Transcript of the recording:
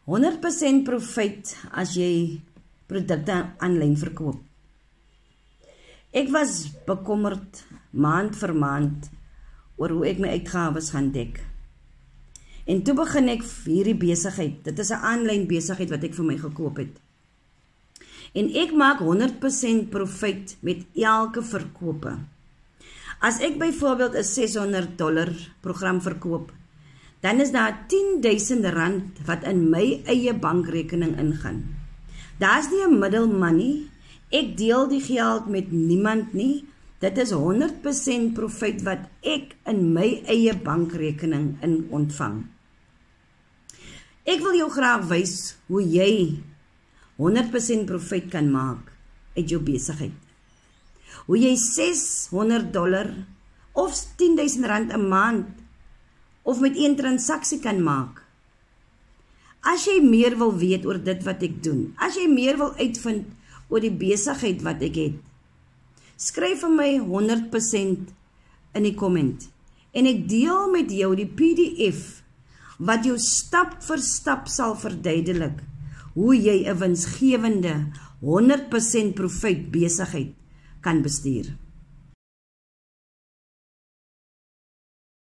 100% profit as jy produkte aanlyn verkoop. Ek was bekommerd maand vir maand oor hoe ek my uitgawes gaan dek. En toe begin ek hierdie besigheid. Dit is 'n aanlyn besigheid wat ek vir my gekoop het. En ek maak 100% profit met elke verkope. As ek byvoorbeeld 'n $600 program verkoop, dan is daar R10.000 wat in my eie bankrekening ingaan. Daar's nie 'n middelman nie. Ek deel die geld met niemand nie. Dit is 100% profit wat ek in my eie bankrekening in ontvang. Ek wil jou graag wys hoe jy 100% profit kan maak uit jou besigheid. Hoe jy $600 of R10.000 'n maand of met een transaksie kan maak. As jy meer wil weet oor dit wat ek doen, as jy meer wil uitvind oor die besigheid wat ek het, skryf vir my 100% in die comment en ek deel met jou die PDF wat jou stap vir stap sal verduidelik hoe jy 'n winsgewende 100% profit besigheid kan bestuur.